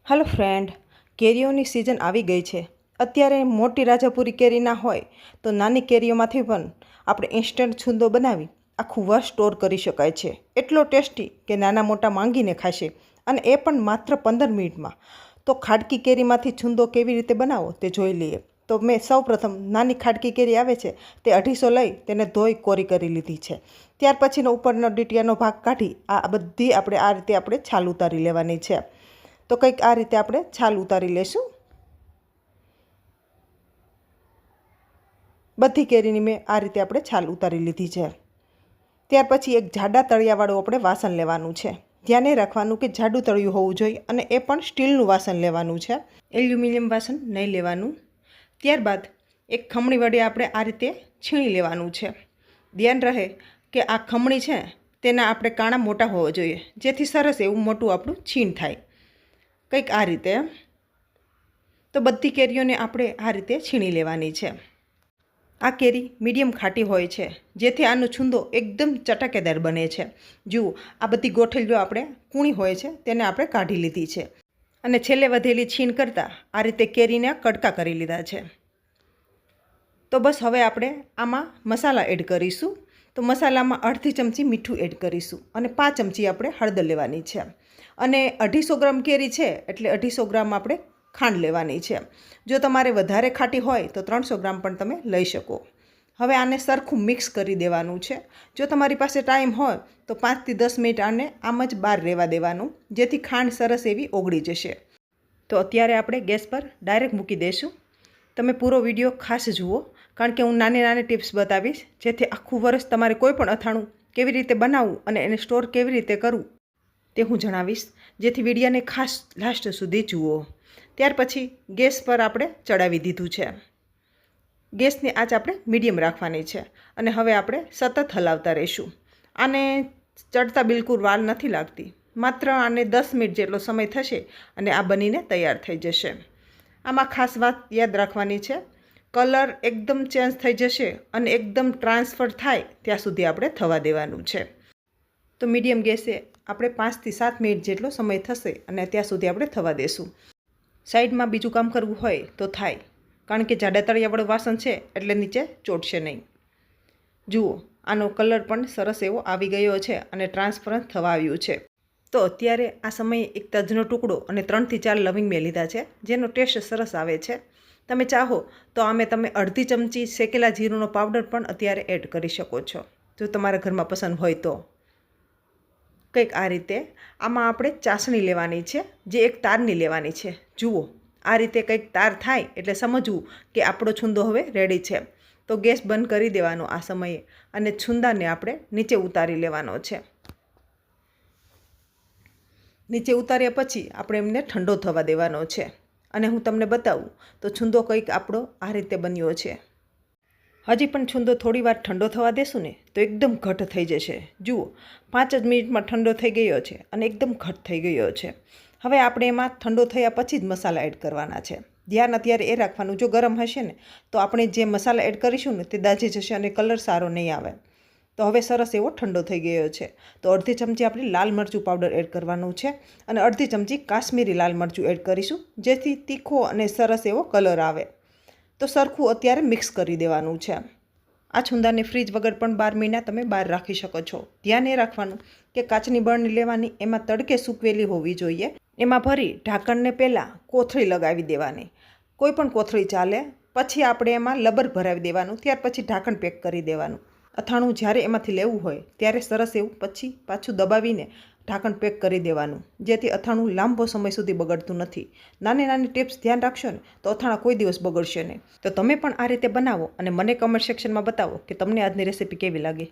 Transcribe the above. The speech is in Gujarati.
हेलो फ्रेंड, केरीओनी सीजन આવી ગઈ છે। અત્યારે મોટી રાજાપુરી કેરી ના હોય તો નાની કેરીઓમાંથી પણ આપણે ઇન્સ્ટન્ટ છૂંદો બનાવી આખું વર્ષ સ્ટોર કરી શકાય છે। એટલો ટેસ્ટી કે નાના મોટા માંગીને ખાશે, અને એ પણ માત્ર 15 મિનિટમાં। તો ખાડકી કેરીમાંથી છૂંદો કેવી રીતે બનાવો તે જોઈ લઈએ। તો મેં સૌપ્રથમ નાની ખાડકી કેરી આવે છે તે 250 લઈ તેને ધોઈ કોરી કરી લીધી છે। ત્યાર પછીનો ઉપરનો ડીટીયાનો ભાગ કાઢી આ બધી આપણે આ રીતે આપણે છાલ ઉતારી લેવાની છે। તો કંઈક આ રીતે આપણે છાલ ઉતારી લેશું। બધી કેરીની મેં આ રીતે આપણે છાલ ઉતારી લીધી છે। ત્યાર પછી એક જાડા તળિયાવાળું આપણે વાસણ લેવાનું છે। ધ્યાને રાખવાનું કે જાડું તળિયું હોવું જોઈએ, અને એ પણ સ્ટીલનું વાસણ લેવાનું છે, એલ્યુમિનિયમ વાસણ નહીં લેવાનું। ત્યારબાદ એક ખમણી વડે આપણે આ રીતે છીણી લેવાનું છે। ધ્યાન રહે કે આ ખમણી છે તેના આપણે કાણા મોટા હોવા જોઈએ, જેથી સરસ એવું મોટું આપણું છીણ થાય, કંઈક આ રીતે। તો બધી કેરીઓને આપણે આ રીતે છીણી લેવાની છે। આ કેરી મીડિયમ ખાટી હોય છે, જેથી આનો છૂંદો એકદમ ચટાકેદાર બને છે। જુઓ, આ બધી ગોઠલીઓ આપણે કૂણી હોય છે તેને આપણે કાઢી લીધી છે, અને છેલ્લે વધેલી છીણ કરતાં આ રીતે કેરીના કડકા કરી લીધા છે। તો બસ હવે આપણે આમાં મસાલા એડ કરીશું। તો મસાલામાં અડધી ચમચી મીઠું એડ કરીશું, અને 5 ચમચી આપણે હળદર લેવાની છે, અને 250 ગ્રામ કેરી છે એટલે 250 ગ્રામ આપણે ખાંડ લેવાની છે। જો તમારે વધારે ખાટી હોય તો 300 ગ્રામ પણ તમે લઈ શકો। હવે આને સરખું મિક્સ કરી દેવાનું છે। જો તમારી પાસે ટાઈમ હોય તો 5 થી 10 મિનિટ આને આમ જ બહાર રહેવા દેવાનું, જેથી ખાંડ સરસ એવી ઓગળી જશે। તો અત્યારે આપણે ગેસ પર ડાયરેક્ટ મૂકી દઈશું। તમે પૂરો વિડીયો ખાસ જુઓ, કારણ કે હું નાની નાની ટિપ્સ બતાવીશ, જેથી આખું વર્ષ તમારે કોઈ પણ અથાણું કેવી રીતે બનાવવું અને એને સ્ટોર કેવી રીતે કરવું તે હું જણાવીશ, જેથી વિડીયોને ખાસ લાસ્ટ સુધી જુઓ। ત્યાર પછી ગેસ પર આપણે ચડાવી દીધું છે। ગેસની આંચ આપણે મીડિયમ રાખવાની છે, અને હવે આપણે સતત હલાવતા રહીશું। આને ચડતા બિલકુલ વાર નથી લાગતી, માત્ર આને 10 મિનિટ જેટલો સમય થશે અને આ બનીને તૈયાર થઈ જશે। આમાં ખાસ વાત યાદ રાખવાની છે, કલર એકદમ ચેન્જ થઈ જશે અને એકદમ ટ્રાન્સફર થાય ત્યાં સુધી આપણે થવા દેવાનું છે। તો મીડિયમ ગેસે આપણે 5 થી 7 મિનિટ જેટલો સમય થશે અને ત્યાં સુધી આપણે થવા દેશું। સાઈડમાં બીજું કામ કરવું હોય તો થાય, કારણ કે જાડા તળિયાવાળું વાસણ છે એટલે નીચે ચોટશે નહીં। જુઓ, આનો કલર પણ સરસ એવો આવી ગયો છે અને ટ્રાન્સપરન્ટ થવા આવ્યું છે। તો અત્યારે આ સમયે એક તજનો ટુકડો અને 3 થી 4 લવિંગ મેં લીધા છે, જેનો ટેસ્ટ સરસ આવે છે। તમે ચાહો તો આમે તમે અડધી ચમચી શેકેલા જીરુંનો પાવડર પણ અત્યારે એડ કરી શકો છો, જો તમારા ઘરમાં પસંદ હોય તો। કંઈક આ રીતે આમાં આપણે ચાસણી લેવાની છે, જે એક તારની લેવાની છે। જુઓ, આ રીતે કંઈક તાર થાય એટલે સમજવું કે આપણો છૂંદો હવે રેડી છે। તો ગેસ બંધ કરી દેવાનો આ સમયે, અને છૂંદાને આપણે નીચે ઉતારી લેવાનો છે। નીચે ઉતાર્યા પછી આપણે એમને ઠંડો થવા દેવાનો છે, અને હું તમને બતાવું તો છૂંદો કંઈક આપણો આ રીતે બન્યો છે। હજી પણ છૂંદો થોડી વાર ઠંડો થવા દેશું ને તો એકદમ ઘટ થઈ જશે। જુઓ, 5 જ મિનિટમાં ઠંડો થઈ ગયો છે અને એકદમ ઘટ થઈ ગયો છે। હવે આપણે એમાં ઠંડો થયા પછી જ મસાલા એડ કરવાના છે। ધ્યાન અત્યારે એ રાખવાનું, જો ગરમ હશે ને તો આપણે જે મસાલા એડ કરીશું ને તે દાજી જશે અને કલર સારો નહીં આવે। તો હવે સરસ એવો ઠંડો થઈ ગયો છે। તો અડધી ચમચી આપણે લાલ મરચું પાવડર એડ કરવાનું છે, અને અડધી ચમચી કાશ્મીરી લાલ મરચું એડ કરીશું, જેથી તીખો અને સરસ એવો કલર આવે। તો સરખું અત્યારે મિક્સ કરી દેવાનું છે। આ છૂંદાને ફ્રીજ વગર પણ 12 મહિના તમે બહાર રાખી શકો છો। ધ્યાન એ રાખવાનું કે કાચની બરણી લેવાની, એમાં તડકે સૂકવેલી હોવી જોઈએ। એમાં ભરી ઢાંકણને પહેલાં કોથળી લગાવી દેવાની, કોઈ પણ કોથળી ચાલે। પછી આપણે એમાં લબર ભરાવી દેવાનું, ત્યાર પછી ઢાંકણ પેક કરી દેવાનું। અથાણું જ્યારે એમાંથી લેવું હોય ત્યારે સરસ એવું પછી પાછું દબાવીને ઢાંકણ પેક કરી દેવાનું, જેથી અથાણું લાંબો સમય સુધી બગડતું નથી। નાની નાની ટિપ્સ ધ્યાન રાખશો ને તો અથાણા કોઈ દિવસ બગડશે નહીં। તો તમે પણ આ રીતે બનાવો અને મને કમેન્ટ સેક્શનમાં બતાવો કે તમને આજની રેસીપી કેવી લાગી।